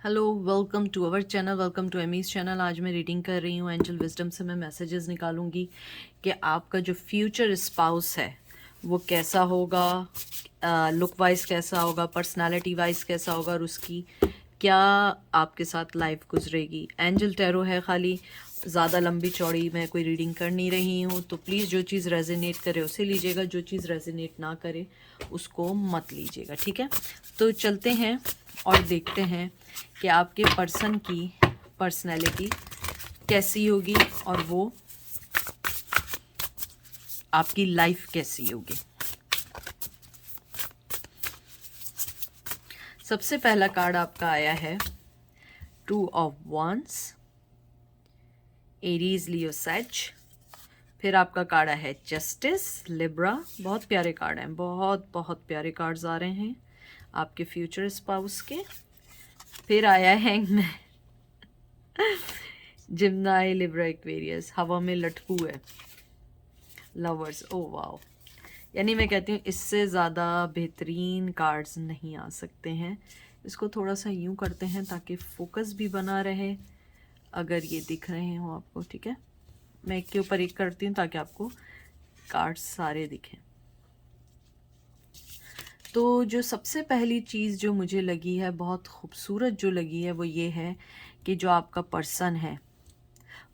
Hello, welcome to our channel, welcome to Amy's channel. आज मैं reading कर रही हूँ एंजल विजडम से। मैं मैसेजेस निकालूंगी कि आपका जो फ्यूचर स्पाउस है वो कैसा होगा, लुक वाइज कैसा होगा, पर्सनालिटी वाइज कैसा होगा और उसकी क्या आपके साथ लाइफ गुजरेगी। एंजल टैरो है खाली, ज़्यादा लंबी चौड़ी मैं कोई रीडिंग कर नहीं रही हूँ, तो प्लीज़ जो चीज़ रेजोनेट करे उसे लीजिएगा, जो चीज़ रेजोनेट ना करे उसको मत लीजिएगा, ठीक है। तो चलते हैं और देखते हैं कि आपके पर्सन की पर्सनैलिटी कैसी होगी और वो आपकी लाइफ कैसी होगी। सबसे पहला कार्ड आपका आया है two of wands, Aries, Leo, Sage. फिर आपका कार्ड है जस्टिस, लिब्रा। बहुत प्यारे कार्ड हैं, बहुत बहुत प्यारे कार्ड्स आ रहे हैं आपके फ्यूचर स्पाउस के। फिर आया है हैंगमैन, जिम्नाई, लिब्रा, एक्वेरियस, हवा में लटकू है, लवर्स। ओ वाओ, यानी मैं कहती हूँ इससे ज़्यादा बेहतरीन कार्ड्स नहीं आ सकते हैं। इसको थोड़ा सा यूँ करते हैं ताकि फोकस भी बना रहे, अगर ये दिख रहे हो आपको, ठीक है। मैं एक के ऊपर एक करती हूँ ताकि आपको कार्ड्स सारे दिखें। तो जो सबसे पहली चीज़ जो मुझे लगी है, बहुत खूबसूरत जो लगी है, वो ये है कि जो आपका पर्सन है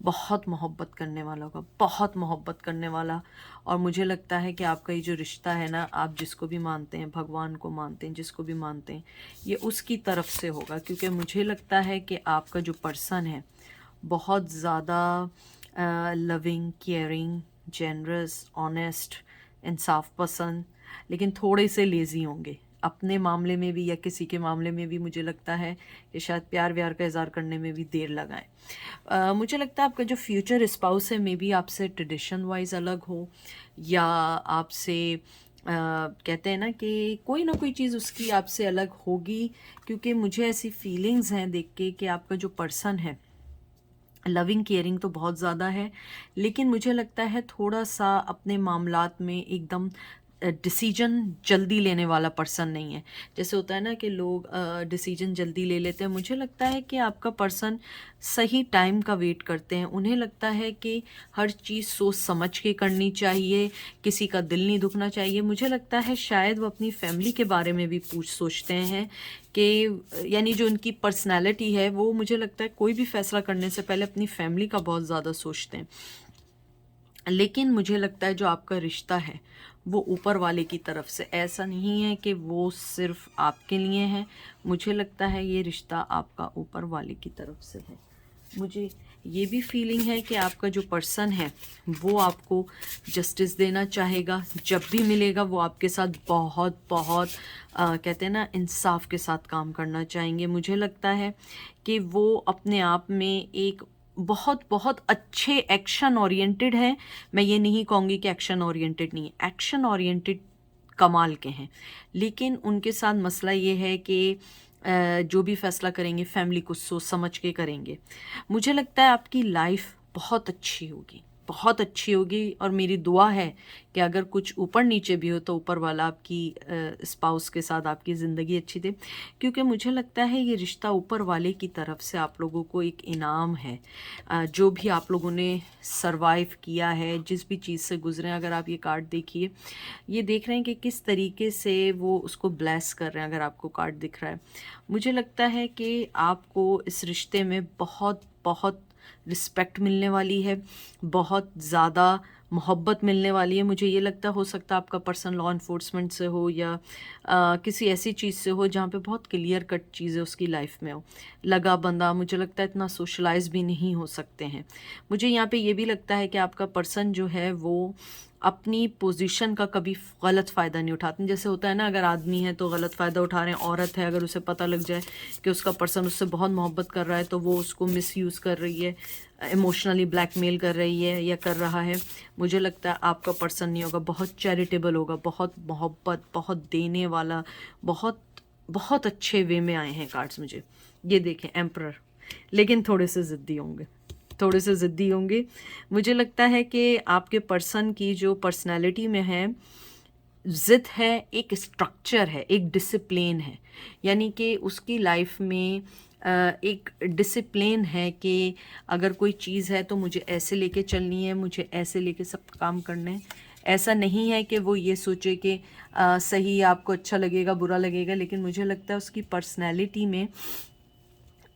बहुत मोहब्बत करने वाला होगा, बहुत मोहब्बत करने वाला। और मुझे लगता है कि आपका ये जो रिश्ता है ना, आप जिसको भी मानते हैं, भगवान को मानते हैं, जिसको भी मानते हैं, ये उसकी तरफ से होगा। क्योंकि मुझे लगता है कि आपका जो पर्सन है बहुत ज़्यादा लविंग, केयरिंग, जेनरस, ऑनेस्ट, इंसाफ पसंद, लेकिन थोड़े से लेज़ी होंगे अपने मामले में भी या किसी के मामले में भी। मुझे लगता है कि शायद प्यार व्यार का इज़हार करने में भी देर लगाएं। मुझे लगता है आपका जो फ्यूचर स्पाउस है मे बी आपसे ट्रेडिशन वाइज अलग हो, या आपसे कहते हैं ना कि कोई ना कोई चीज़ उसकी आपसे अलग होगी। क्योंकि मुझे ऐसी फीलिंग्स हैं देख के कि आपका जो पर्सन है लविंग केयरिंग तो बहुत ज़्यादा है, लेकिन मुझे लगता है थोड़ा सा अपने मामलात में एकदम डिसीजन जल्दी लेने वाला पर्सन नहीं है। जैसे होता है ना कि लोग डिसीजन जल्दी ले लेते हैं, मुझे लगता है कि आपका पर्सन सही टाइम का वेट करते हैं। उन्हें लगता है कि हर चीज़ सोच समझ के करनी चाहिए, किसी का दिल नहीं दुखना चाहिए। मुझे लगता है शायद वो अपनी फैमिली के बारे में भी सोचते हैं कि यानी जो उनकी पर्सनैलिटी है वो, मुझे लगता है कोई भी फैसला करने से पहले अपनी फैमिली का बहुत ज़्यादा सोचते हैं। लेकिन मुझे लगता है जो आपका रिश्ता है वो ऊपर वाले की तरफ से, ऐसा नहीं है कि वो सिर्फ आपके लिए है। मुझे लगता है ये रिश्ता आपका ऊपर वाले की तरफ से है। मुझे ये भी फीलिंग है कि आपका जो पर्सन है वो आपको जस्टिस देना चाहेगा। जब भी मिलेगा वो आपके साथ बहुत बहुत कहते हैं ना, इंसाफ के साथ काम करना चाहेंगे। मुझे लगता है कि वो अपने आप में एक बहुत बहुत अच्छे एक्शन ओरिएंटेड है। मैं ये नहीं कहूँगी कि एक्शन ओरिएंटेड नहीं है, एक्शन ओरिएंटेड कमाल के हैं। लेकिन उनके साथ मसला ये है कि जो भी फैसला करेंगे फैमिली को सोच समझ के करेंगे। मुझे लगता है आपकी लाइफ बहुत अच्छी होगी, बहुत अच्छी होगी। और मेरी दुआ है कि अगर कुछ ऊपर नीचे भी हो तो ऊपर वाला आपकी स्पाउस के साथ आपकी ज़िंदगी अच्छी दे। क्योंकि मुझे लगता है ये रिश्ता ऊपर वाले की तरफ से आप लोगों को एक इनाम है। जो भी आप लोगों ने सरवाइव किया है, जिस भी चीज़ से गुजरे हैं, अगर आप ये कार्ड देखिए, ये देख रहे हैं कि किस तरीके से वो उसको ब्लेस कर रहे हैं। अगर आपको कार्ड दिख रहा है, मुझे लगता है कि आपको इस रिश्ते में बहुत बहुत रिस्पेक्ट मिलने वाली है, बहुत ज़्यादा मोहब्बत मिलने वाली है। मुझे ये लगता हो सकता है आपका पर्सन लॉ इन्फोर्समेंट से हो या किसी ऐसी चीज़ से हो जहाँ पे बहुत क्लियर कट चीज़ें उसकी लाइफ में हो, लगा बंदा। मुझे लगता है इतना सोशलाइज भी नहीं हो सकते हैं। मुझे यहाँ पे ये भी लगता है कि आपका पर्सन जो है वो अपनी पोजीशन का कभी गलत फ़ायदा नहीं उठाते। जैसे होता है ना, अगर आदमी है तो गलत फ़ायदा उठा रहे हैं, औरत है अगर उसे पता लग जाए कि उसका पर्सन उससे बहुत मोहब्बत कर रहा है तो वो उसको मिसयूज़ कर रही है, इमोशनली ब्लैकमेल कर रही है या कर रहा है। मुझे लगता है आपका पर्सन नहीं होगा, बहुत चैरिटेबल होगा, बहुत मोहब्बत, बहुत देने वाला, बहुत बहुत अच्छे वे में आए हैं कार्ड्स मुझे। ये देखें एम्परर, लेकिन थोड़े से ज़िद्दी होंगे, थोड़े से ज़िद्दी होंगे। मुझे लगता है कि आपके पर्सन की जो पर्सनैलिटी में है ज़िद है, एक स्ट्रक्चर है, एक डिसिप्लिन है। यानी कि उसकी लाइफ में एक डिसिप्लिन है कि अगर कोई चीज़ है तो मुझे ऐसे लेके चलनी है, मुझे ऐसे लेके सब काम करने हैं। ऐसा नहीं है कि वो ये सोचे कि सही आपको अच्छा लगेगा बुरा लगेगा, लेकिन मुझे लगता है उसकी पर्सनैलिटी में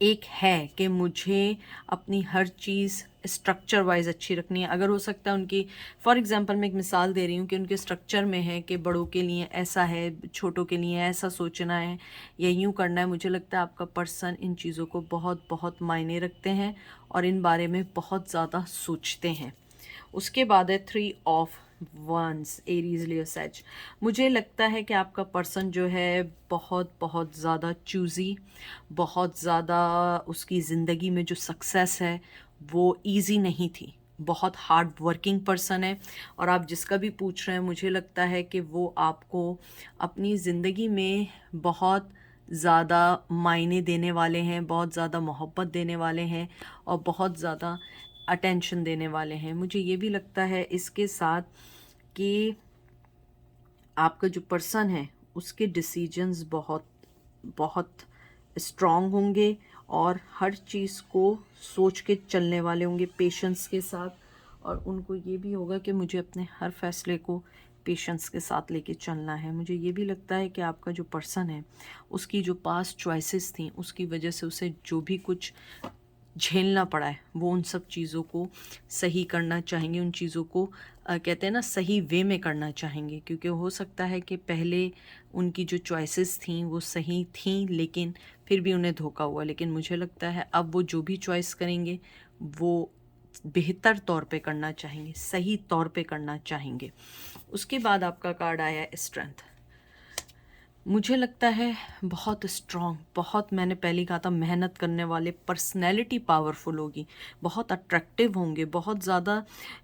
एक है कि मुझे अपनी हर चीज़ स्ट्रक्चर वाइज अच्छी रखनी है। अगर हो सकता है उनकी, फॉर एग्जांपल मैं एक मिसाल दे रही हूँ कि उनके स्ट्रक्चर में है कि बड़ों के लिए ऐसा है, छोटों के लिए ऐसा सोचना है या यूँ करना है। मुझे लगता है आपका पर्सन इन चीज़ों को बहुत बहुत मायने रखते हैं और इन बारे में बहुत ज़्यादा सोचते हैं। उसके बाद है 3 of wands, Aries Leo Sage. मुझे लगता है कि आपका पर्सन जो है बहुत बहुत ज़्यादा चूज़ी, बहुत ज़्यादा उसकी ज़िंदगी में जो सक्सेस है वो इजी नहीं थी, बहुत हार्ड वर्किंग पर्सन है। और आप जिसका भी पूछ रहे हैं, मुझे लगता है कि वो आपको अपनी ज़िंदगी में बहुत ज़्यादा मायने देने वाले हैं, बहुत ज़्यादा मोहब्बत देने वाले हैं और बहुत ज़्यादा अटेंशन देने वाले हैं। मुझे ये भी लगता है इसके साथ कि आपका जो पर्सन है उसके डिसीजंस बहुत बहुत स्ट्रॉन्ग होंगे और हर चीज़ को सोच के चलने वाले होंगे पेशेंस के साथ। और उनको ये भी होगा कि मुझे अपने हर फैसले को पेशेंस के साथ लेके चलना है। मुझे ये भी लगता है कि आपका जो पर्सन है उसकी जो पास्ट चॉइसेस थी उसकी वजह से उसे जो भी कुछ झेलना पड़ा है वो उन सब चीज़ों को सही करना चाहेंगे, उन चीज़ों को कहते हैं ना सही वे में करना चाहेंगे। क्योंकि हो सकता है कि पहले उनकी जो चॉइसेस थी वो सही थी लेकिन फिर भी उन्हें धोखा हुआ। लेकिन मुझे लगता है अब वो जो भी चॉइस करेंगे वो बेहतर तौर पे करना चाहेंगे, सही तौर पे करना चाहेंगे। उसके बाद आपका कार्ड आया है स्ट्रेंथ। मुझे लगता है बहुत स्ट्रॉन्ग, बहुत, मैंने पहले ही कहा था, मेहनत करने वाले, पर्सनैलिटी पावरफुल होगी, बहुत अट्रैक्टिव होंगे, बहुत ज़्यादा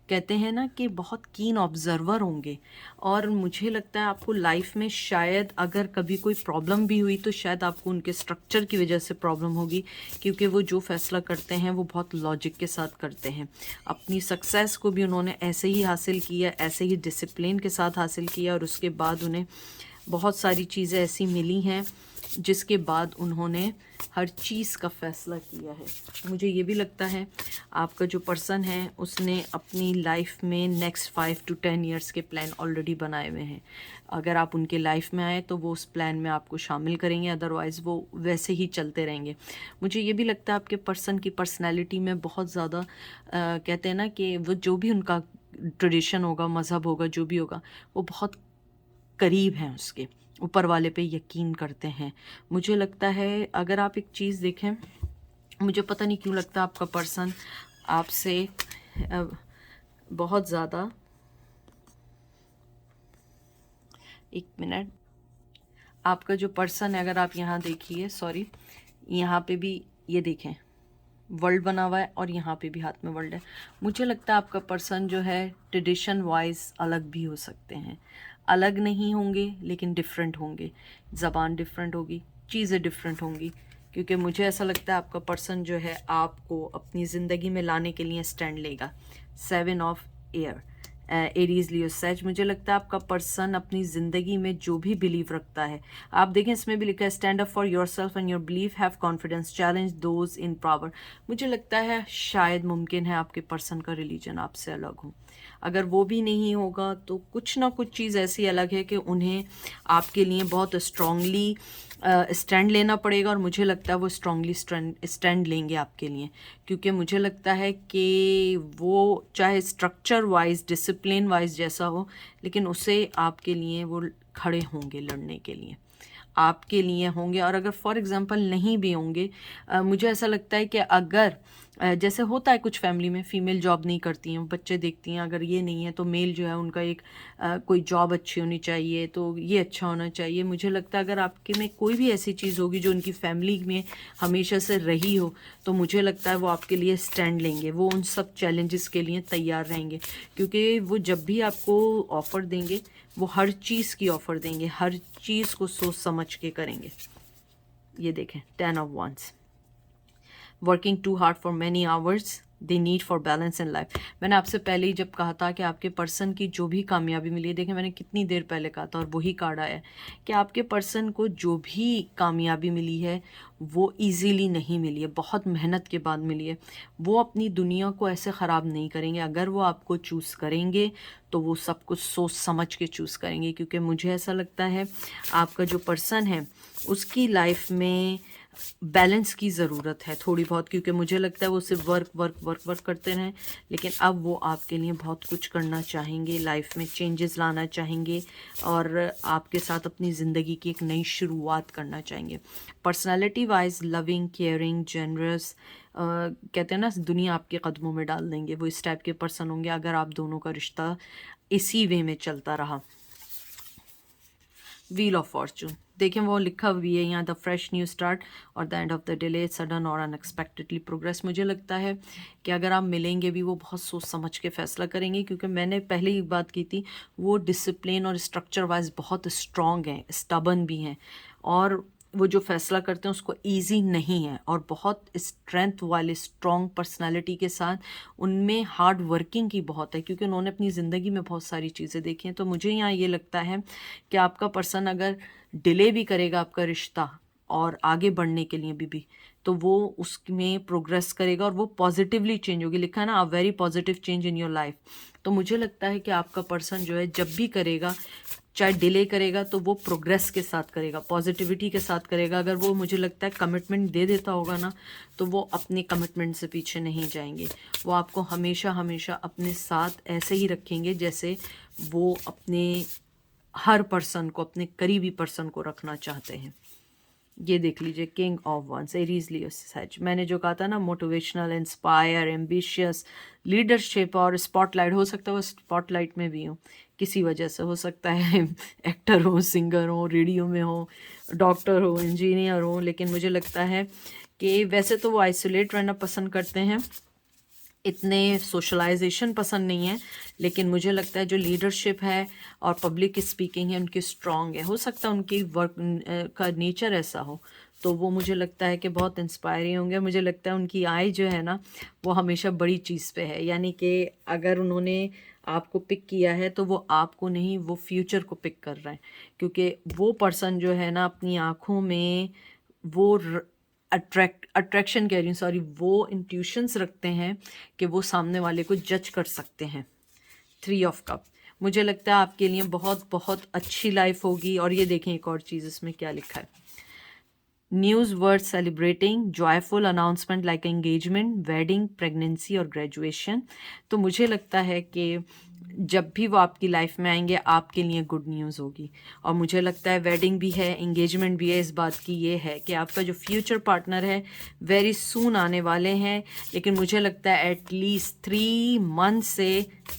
कहते हैं ना कि बहुत कीन ऑब्जर्वर होंगे। और मुझे लगता है आपको लाइफ में शायद अगर कभी कोई प्रॉब्लम भी हुई तो शायद आपको उनके स्ट्रक्चर की वजह से प्रॉब्लम होगी, क्योंकि वो जो फैसला करते हैं वो बहुत लॉजिक के साथ करते हैं। अपनी सक्सेस को भी उन्होंने ऐसे ही हासिल किया, ऐसे ही डिसिप्लिन के साथ हासिल किया और उसके बाद उन्हें बहुत सारी चीज़ें ऐसी मिली हैं जिसके बाद उन्होंने हर चीज़ का फ़ैसला किया है। मुझे ये भी लगता है आपका जो पर्सन है उसने अपनी लाइफ में नेक्स्ट 5 to 10 ईयर्स के प्लान ऑलरेडी बनाए हुए हैं। अगर आप उनके लाइफ में आए तो वो उस प्लान में आपको शामिल करेंगे, अदरवाइज़ वो वैसे ही चलते रहेंगे। मुझे ये भी लगता है आपके पर्सन की पर्सनैलिटी में बहुत ज़्यादा कहते हैं ना कि वो जो भी उनका ट्रेडिशन होगा, मज़हब होगा, जो भी होगा, वो बहुत करीब हैं उसके, ऊपर वाले पे यकीन करते हैं। मुझे लगता है अगर आप एक चीज़ देखें, मुझे पता नहीं क्यों लगता है आपका पर्सन आपसे बहुत ज़्यादा, एक मिनट, आपका जो पर्सन है, अगर आप यहाँ देखिए, सॉरी, यहाँ पे भी ये देखें वर्ल्ड बना हुआ है और यहाँ पे भी हाथ में वर्ल्ड है। मुझे लगता है आपका पर्सन जो है ट्रेडिशन वाइज अलग भी हो सकते हैं, अलग नहीं होंगे लेकिन डिफरेंट होंगे, ज़बान डिफरेंट होगी, चीज़ें डिफरेंट होंगी। क्योंकि मुझे ऐसा लगता है आपका पर्सन जो है आपको अपनी ज़िंदगी में लाने के लिए स्टैंड लेगा। 7 of air, Aries Leo Sage. मुझे लगता है आपका पर्सन अपनी ज़िंदगी में जो भी बिलीव रखता है, आप देखें इसमें भी लिखा है stand up for your self and your believe, have confidence, challenge those in power. मुझे लगता है शायद मुमकिन है आपके पर्सन का रिलीजन आपसे अलग हो। अगर वो भी नहीं होगा तो कुछ ना कुछ चीज़ ऐसी अलग है कि उन्हें आपके लिए बहुत स्ट्रांगली स्टैंड लेना पड़ेगा। और मुझे लगता है वो स्ट्रांगली स्टैंड लेंगे आपके लिए, क्योंकि मुझे लगता है कि वो चाहे स्ट्रक्चर वाइज, डिसिप्लिन वाइज जैसा हो, लेकिन उसे आपके लिए वो खड़े होंगे, लड़ने के लिए आपके लिए होंगे। और अगर फॉर एग्ज़ाम्पल नहीं भी होंगे, मुझे ऐसा लगता है कि अगर जैसे होता है कुछ फैमिली में फीमेल जॉब नहीं करती हैं, बच्चे देखती हैं, अगर ये नहीं है तो मेल जो है उनका एक कोई जॉब अच्छी होनी चाहिए, तो ये अच्छा होना चाहिए। मुझे लगता है अगर आपके में कोई भी ऐसी चीज़ होगी जो उनकी फैमिली में हमेशा से रही हो, तो मुझे लगता है वो आपके लिए स्टैंड लेंगे, वो उन सब चैलेंजेस के लिए तैयार रहेंगे। क्योंकि वो जब भी आपको ऑफ़र देंगे वो हर चीज़ की ऑफ़र देंगे, हर चीज़ को सोच समझ के करेंगे। ये देखें 10 of wands, working too hard for many hours, they need for balance in life. मैंने आपसे पहले ही जब कहा था कि आपके पर्सन की जो भी कामयाबी मिली है, देखें मैंने कितनी देर पहले कहा था और वही कार्ड आया है कि आपके पर्सन को जो भी कामयाबी मिली है वो इजीली नहीं मिली है, बहुत मेहनत के बाद मिली है। वो अपनी दुनिया को ऐसे ख़राब नहीं करेंगे। अगर वो आपको चूज़ करेंगे तो वो सब कुछ सोच समझ के चूज़ करेंगे, क्योंकि मुझे ऐसा लगता है आपका जो पर्सन है उसकी लाइफ में बैलेंस की ज़रूरत है थोड़ी बहुत, क्योंकि मुझे लगता है वो सिर्फ वर्क वर्क वर्क वर्क करते रहें, लेकिन अब वो आपके लिए बहुत कुछ करना चाहेंगे, लाइफ में चेंजेस लाना चाहेंगे और आपके साथ अपनी ज़िंदगी की एक नई शुरुआत करना चाहेंगे। Personality wise loving, caring, generous, कहते हैं ना दुनिया आपके कदमों में डाल देंगे, वो इस टाइप के पर्सन होंगे अगर आप दोनों का रिश्ता इसी वे में चलता रहा। व्हील ऑफ फॉर्चून, देखें वो लिखा भी है यहाँ, द फ्रेश न्यू स्टार्ट और the end of the delay, sudden और अनएक्सपेक्टेडली प्रोग्रेस। मुझे लगता है कि अगर आप मिलेंगे भी वो बहुत सोच समझ के फैसला करेंगे, क्योंकि मैंने पहले ही बात की थी वो डिसिप्लिन और स्ट्रक्चर वाइज बहुत स्ट्रॉन्ग हैं, स्टबन भी हैं और वो जो फैसला करते हैं उसको इजी नहीं है और बहुत स्ट्रेंथ वाले स्ट्रॉन्ग पर्सनालिटी के साथ उनमें हार्ड वर्किंग की बहुत है, क्योंकि उन्होंने अपनी ज़िंदगी में बहुत सारी चीज़ें देखी हैं। तो मुझे यहाँ ये लगता है कि आपका पर्सन अगर डिले भी करेगा आपका रिश्ता और आगे बढ़ने के लिए भी तो वो उसमें प्रोग्रेस करेगा और वो पॉजिटिवली चेंज होगी। लिखा है ना, a very positive change in your life. तो मुझे लगता है कि आपका पर्सन जो है जब भी करेगा, चाहे डिले करेगा तो वो प्रोग्रेस के साथ करेगा, पॉजिटिविटी के साथ करेगा। अगर वो मुझे लगता है कमिटमेंट दे देता होगा ना तो वो अपने कमिटमेंट से पीछे नहीं जाएंगे। वो आपको हमेशा हमेशा अपने साथ ऐसे ही रखेंगे जैसे वो अपने हर पर्सन को, अपने करीबी पर्सन को रखना चाहते हैं। ये देख लीजिए, king of wands, Aries Leo such. मैंने जो कहा था ना, मोटिवेशनल, इंस्पायर, एम्बिशियस, लीडरशिप और स्पॉटलाइट। हो सकता है वो स्पॉटलाइट में भी हो किसी वजह से, हो सकता है एक्टर हो, सिंगर हो, रेडियो में हो, डॉक्टर हो, इंजीनियर हो, लेकिन मुझे लगता है कि वैसे तो वो आइसोलेट रहना पसंद करते हैं, इतने सोशलाइजेशन पसंद नहीं है, लेकिन मुझे लगता है जो लीडरशिप है और पब्लिक स्पीकिंग है उनकी स्ट्रॉन्ग है। हो सकता है उनकी वर्क का नेचर ऐसा हो, तो वो मुझे लगता है कि बहुत इंस्पायरिंग होंगे। मुझे लगता है उनकी आई जो है ना वो हमेशा बड़ी चीज़ पे है, यानी कि अगर उन्होंने आपको पिक किया है तो वो आपको नहीं, वो फ्यूचर को पिक कर रहे हैं, क्योंकि वो पर्सन जो है ना अपनी आँखों में वो अट्रैक्शन कह रही हूँ, सॉरी, वो इंट्यूशंस रखते हैं कि वो सामने वाले को जज कर सकते हैं। 3 ऑफ कप, मुझे लगता है आपके लिए बहुत बहुत अच्छी लाइफ होगी। और ये देखें एक और चीज़ इसमें क्या लिखा है, news worth celebrating, joyful announcement like engagement, wedding, pregnancy और ग्रेजुएशन। तो मुझे लगता है कि जब भी वो आपकी लाइफ में आएंगे आपके लिए गुड न्यूज़ होगी। और मुझे लगता है वेडिंग भी है, एंगेजमेंट भी है। इस बात की ये है कि आपका जो फ्यूचर पार्टनर है वेरी सून आने वाले हैं, लेकिन मुझे लगता है एटलीस्ट 3 मंथ से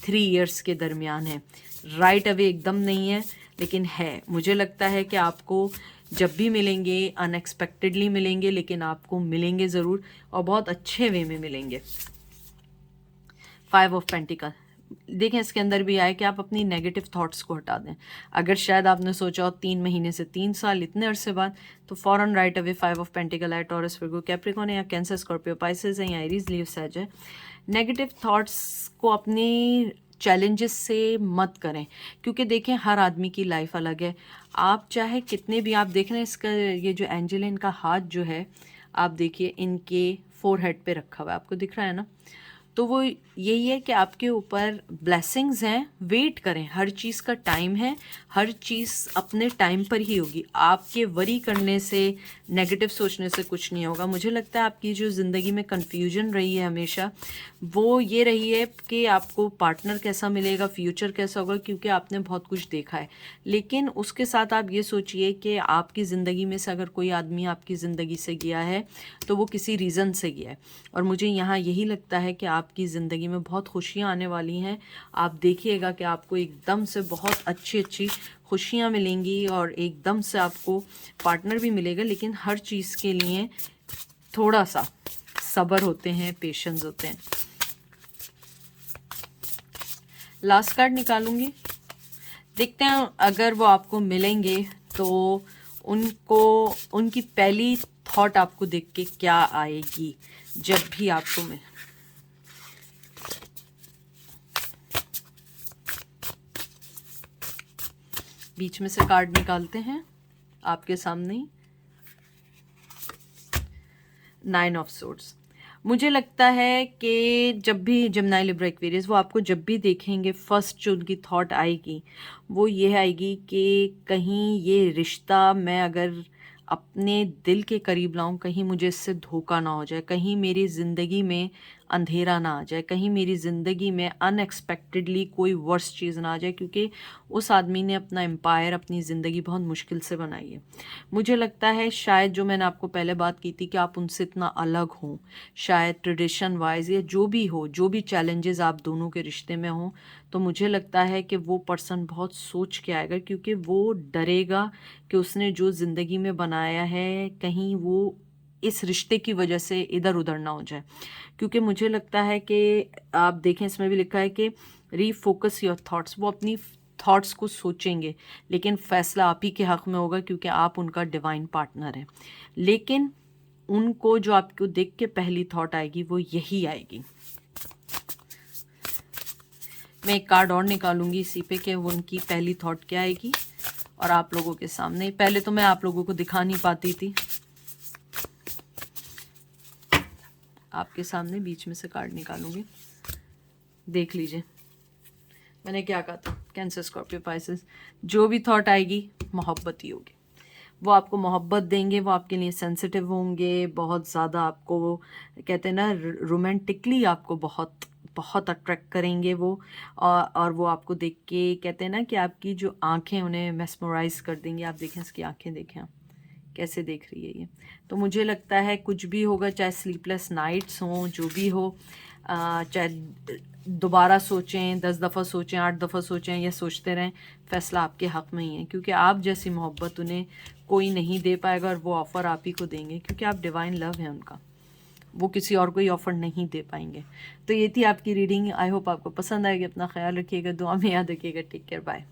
3 इयर्स के दरमियान है। राइट अवे एकदम नहीं है, लेकिन है। मुझे लगता है कि आपको जब भी मिलेंगे अनएक्सपेक्टेडली मिलेंगे, लेकिन आपको मिलेंगे ज़रूर और बहुत अच्छे वे में मिलेंगे। 5 ऑफ पेंटिकल, देखें इसके अंदर भी आए कि आप अपनी नेगेटिव थॉट्स को हटा दें। अगर शायद आपने सोचा हो 3 महीने से 3 साल, इतने अरसे बाद, तो फ़ौरन राइट अवे 5 ऑफ पेंटिकल है। टॉरस, विर्गो, कैप्रिकॉर्न है या कैंसर, स्कॉर्पियो, पाइसेस है या एरीज, लीव, सैज है। नेगेटिव थॉट्स को अपनी चैलेंजेस से मत करें, क्योंकि देखें हर आदमी की लाइफ अलग है। आप चाहे कितने भी, आप देख रहे हैं इसका ये जो एंजल है, इनका हाथ जो है आप देखिए इनके फोरहेड पे रखा हुआ है, आपको दिख रहा है ना, तो वो यही है कि आपके ऊपर ब्लेसिंग्स हैं। वेट करें, हर चीज़ का टाइम है, हर चीज़ अपने टाइम पर ही होगी। आपके वरी करने से, नेगेटिव सोचने से कुछ नहीं होगा। मुझे लगता है आपकी जो ज़िंदगी में कन्फ्यूजन रही है हमेशा, वो ये रही है कि आपको पार्टनर कैसा मिलेगा, फ्यूचर कैसा होगा, क्योंकि आपने बहुत कुछ देखा है। लेकिन उसके साथ आप ये सोचिए कि आपकी ज़िंदगी में से अगर कोई आदमी आपकी ज़िंदगी से गया है तो वो किसी रीज़न से गया है। और मुझे यहाँ यही लगता है कि आपकी ज़िंदगी में बहुत खुशियाँ आने वाली हैं। आप देखिएगा कि आपको एकदम से बहुत अच्छी अच्छी खुशियाँ मिलेंगी और एकदम से आपको पार्टनर भी मिलेगा, लेकिन हर चीज़ के लिए थोड़ा सा सब्र होते हैं, पेशेंस होते हैं। लास्ट कार्ड निकालूंगी, देखते हैं अगर वो आपको मिलेंगे तो उनको, उनकी पहली थॉट आपको देख के क्या आएगी जब भी आपको मिले। बीच में से कार्ड निकालते हैं आपके सामने ही। 9 ऑफ सोर्ड्स। मुझे लगता है कि जब भी जेमिनी, लिब्रा, एक्वेरियस वो आपको जब भी देखेंगे फर्स्ट जो उनकी थॉट आएगी वो ये आएगी कि कहीं ये रिश्ता मैं अगर अपने दिल के करीब लाऊं, कहीं मुझे इससे धोखा ना हो जाए, कहीं मेरी ज़िंदगी में अंधेरा ना आ जाए, कहीं मेरी ज़िंदगी में अनएक्सपेक्टेडली कोई वर्स्ट चीज़ ना आ जाए, क्योंकि उस आदमी ने अपना एम्पायर, अपनी ज़िंदगी बहुत मुश्किल से बनाई है। मुझे लगता है शायद जो मैंने आपको पहले बात की थी कि आप उनसे इतना अलग हों, शायद ट्रेडिशन वाइज या जो भी हो, जो भी चैलेंजेस आप दोनों के रिश्ते में हों, तो मुझे लगता है कि वो पर्सन बहुत सोच के आएगा, क्योंकि वो डरेगा कि उसने जो ज़िंदगी में बनाया है कहीं वो इस रिश्ते की वजह से इधर उधर ना हो जाए। क्योंकि मुझे लगता है कि आप देखें इसमें भी लिखा है कि रीफोकस योर थॉट्स, वो अपनी थॉट्स को सोचेंगे, लेकिन फैसला आप ही के हक़ में होगा क्योंकि आप उनका डिवाइन पार्टनर हैं। लेकिन उनको जो आपको देख के पहली थॉट आएगी वो यही आएगी। मैं एक कार्ड और निकालूंगी इसी पे कि उनकी पहली थॉट क्या आएगी, और आप लोगों के सामने। पहले तो मैं आप लोगों को दिखा नहीं पाती थी, आपके सामने बीच में से कार्ड निकालूंगी, देख लीजिए मैंने क्या कहा था। कैंसर, स्कॉर्पियो, पाइसेस, जो भी थॉट आएगी मोहब्बत ही होगी। वो आपको मोहब्बत देंगे, वो आपके लिए सेंसिटिव होंगे, बहुत ज़्यादा आपको कहते हैं ना रोमांटिकली आपको बहुत बहुत अट्रैक्ट करेंगे वो, और वो आपको देख के कहते हैं ना कि आपकी जो आंखें उन्हें मेस्मराइज कर देंगी। आप देखें इसकी आंखें, देखें आप कैसे देख रही है ये। तो मुझे लगता है कुछ भी होगा, चाहे स्लीपलेस नाइट्स हों, जो भी हो, चाहे दोबारा सोचें, 10 दफ़ा सोचें, 8 दफ़ा सोचें या सोचते रहें, फ़ैसला आपके हक़ में ही है, क्योंकि आप जैसी मोहब्बत उन्हें कोई नहीं दे पाएगा, और वो ऑफ़र आप ही को देंगे क्योंकि आप डिवाइन लव हैं उनका। वो किसी और को ये ऑफ़र नहीं दे पाएंगे। तो ये थी आपकी रीडिंग। आई होप आपको पसंद आएगी। अपना ख्याल रखिएगा, दुआ में याद रखिएगा। Take care, bye.